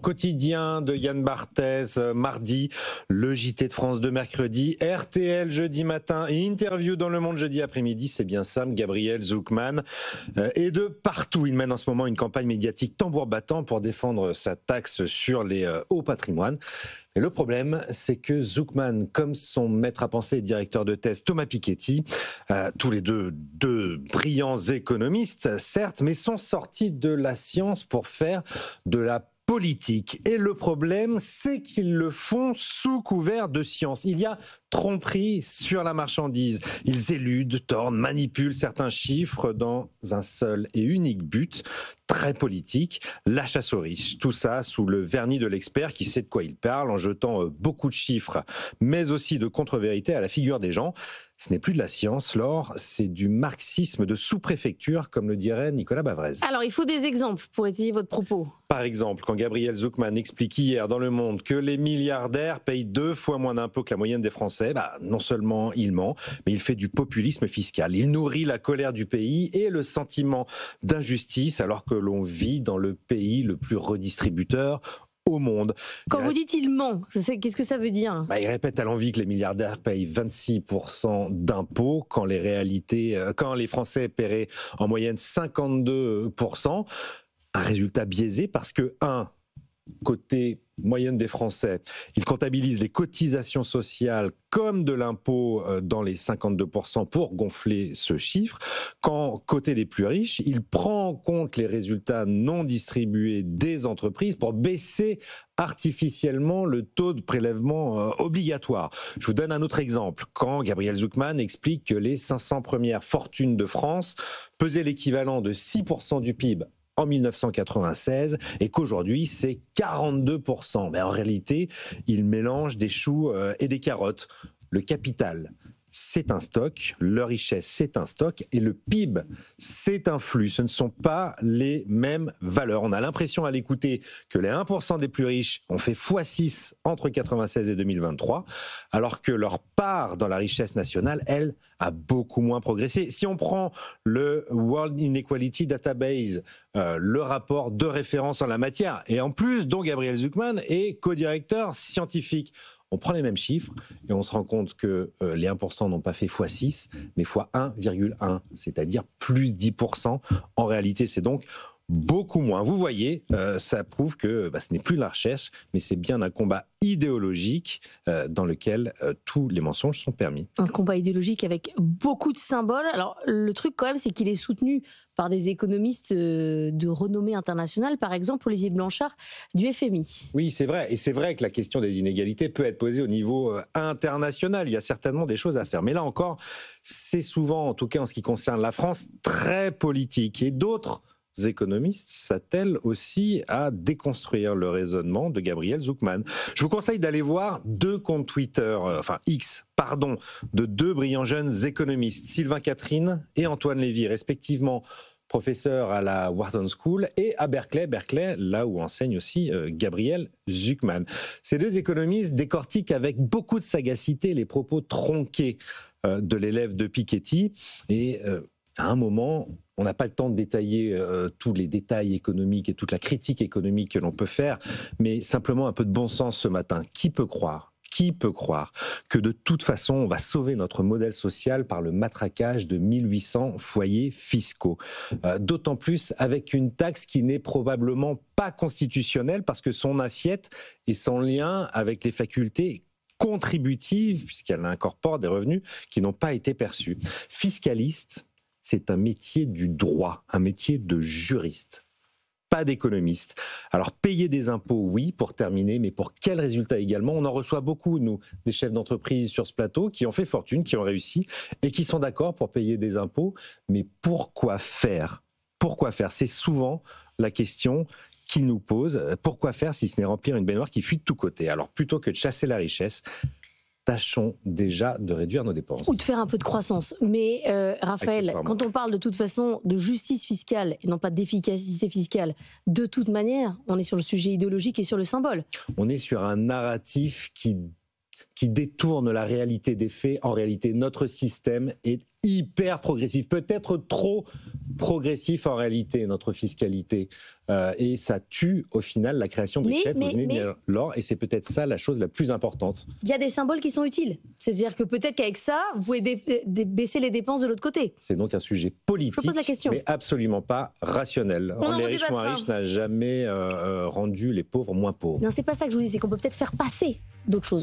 quotidien de Yann Barthès mardi, le JT de France de mercredi, RTL jeudi matin et interview dans Le Monde jeudi après-midi. C'est bien ça, Gabriel Zucman. Et de partout, il mène en ce moment une campagne médiatique tambour battant pour défendre sa taxe sur les hauts patrimoines. Et le problème, c'est que Zucman, comme son maître à penser et directeur de thèse Thomas Piketty, tous les deux brillants économistes, certes, mais sont sortis de la science pour faire de la politique. Et le problème, c'est qu'ils le font sous couvert de science. Il y a tromperie sur la marchandise. Ils éludent, tordent, manipulent certains chiffres dans un seul et unique but, très politique, la chasse aux riches. Tout ça sous le vernis de l'expert qui sait de quoi il parle, en jetant beaucoup de chiffres, mais aussi de contre-vérités à la figure des gens. Ce n'est plus de la science, Laure, c'est du marxisme de sous-préfecture, comme le dirait Nicolas Bavrez. Alors, il faut des exemples pour étayer votre propos. Par exemple, quand Gabriel Zucman explique hier dans Le Monde que les milliardaires payent 2 fois moins d'impôts que la moyenne des Français, non seulement il ment, mais il fait du populisme fiscal. Il nourrit la colère du pays et le sentiment d'injustice, alors que l'on vit dans le pays le plus redistributeur au monde. Quand vous dites il ment, qu'est-ce que ça veut dire ? Il répète à l'envi que les milliardaires payent 26% d'impôts quand les Français paieraient en moyenne 52%. Un résultat biaisé parce que, côté moyenne des Français, ils comptabilisent les cotisations sociales comme de l'impôt dans les 52% pour gonfler ce chiffre. Quand, côté des plus riches, il prend en compte les résultats non distribués des entreprises pour baisser artificiellement le taux de prélèvement obligatoire. Je vous donne un autre exemple. Quand Gabriel Zucman explique que les 500 premières fortunes de France pesaient l'équivalent de 6% du PIB en 1996 et qu'aujourd'hui c'est 42%. Mais en réalité, il mélange des choux et des carottes. Le capital, c'est un stock, leur richesse, c'est un stock, et le PIB, c'est un flux. Ce ne sont pas les mêmes valeurs. On a l'impression à l'écouter que les 1% des plus riches ont fait x6 entre 1996 et 2023, alors que leur part dans la richesse nationale, elle, a beaucoup moins progressé. Si on prend le World Inequality Database, le rapport de référence en la matière, et en plus, dont Gabriel Zucman est co-directeur scientifique, on prend les mêmes chiffres et on se rend compte que les 1% n'ont pas fait x6, mais x1,1, c'est-à-dire plus 10%. En réalité, c'est donc beaucoup moins. Vous voyez, ça prouve que ce n'est plus la recherche, mais c'est bien un combat idéologique dans lequel tous les mensonges sont permis. Un combat idéologique avec beaucoup de symboles. Alors, le truc quand même, c'est qu'il est soutenu par des économistes de renommée internationale, par exemple Olivier Blanchard du FMI. Oui, c'est vrai. Et c'est vrai que la question des inégalités peut être posée au niveau international. Il y a certainement des choses à faire. Mais là encore, c'est souvent, en tout cas en ce qui concerne la France, très politique. Et d'autres économistes s'attellent aussi à déconstruire le raisonnement de Gabriel Zucman. Je vous conseille d'aller voir 2 comptes Twitter, de 2 brillants jeunes économistes, Sylvain Catherine et Antoine Lévy, respectivement professeur à la Wharton School et à Berkeley, là où enseigne aussi Gabriel Zucman. Ces 2 économistes décortiquent avec beaucoup de sagacité les propos tronqués de l'élève de Piketty et à un moment, on n'a pas le temps de détailler tous les détails économiques et toute la critique économique que l'on peut faire, mais simplement un peu de bon sens ce matin. Qui peut croire que de toute façon, on va sauver notre modèle social par le matraquage de 1800 foyers fiscaux? D'autant plus avec une taxe qui n'est probablement pas constitutionnelle parce que son assiette est sans lien avec les facultés contributives, puisqu'elle incorpore des revenus qui n'ont pas été perçus. Fiscaliste, c'est un métier du droit, un métier de juriste, pas d'économiste. Alors payer des impôts, oui, pour terminer, mais pour quel résultat également? On en reçoit beaucoup, nous, des chefs d'entreprise sur ce plateau, qui ont fait fortune, qui ont réussi, et qui sont d'accord pour payer des impôts, mais pourquoi faire? Pourquoi faire? C'est souvent la question qu'ils nous posent. Pourquoi faire si ce n'est remplir une baignoire qui fuit de tous côtés? Alors plutôt que de chasser la richesse, tâchons déjà de réduire nos dépenses. Ou de faire un peu de croissance. Mais Raphaël, quand on parle de toute façon de justice fiscale et non pas d'efficacité fiscale, de toute manière, on est sur le sujet idéologique et sur le symbole. On est sur un narratif qui qui détournent la réalité des faits. En réalité, notre système est hyper progressif, peut-être trop progressif en réalité, notre fiscalité. Et ça tue au final la création de richesse, vous venez de dire, Laure, et c'est peut-être ça la chose la plus importante. Il y a des symboles qui sont utiles. C'est-à-dire que peut-être qu'avec ça, vous pouvez baisser les dépenses de l'autre côté. C'est donc un sujet politique, je pose la question. Mais absolument pas rationnel. Les riches moins riches n'a jamais rendu les pauvres moins pauvres. Non, c'est pas ça que je vous dis, c'est qu'on peut peut-être faire passer d'autres choses.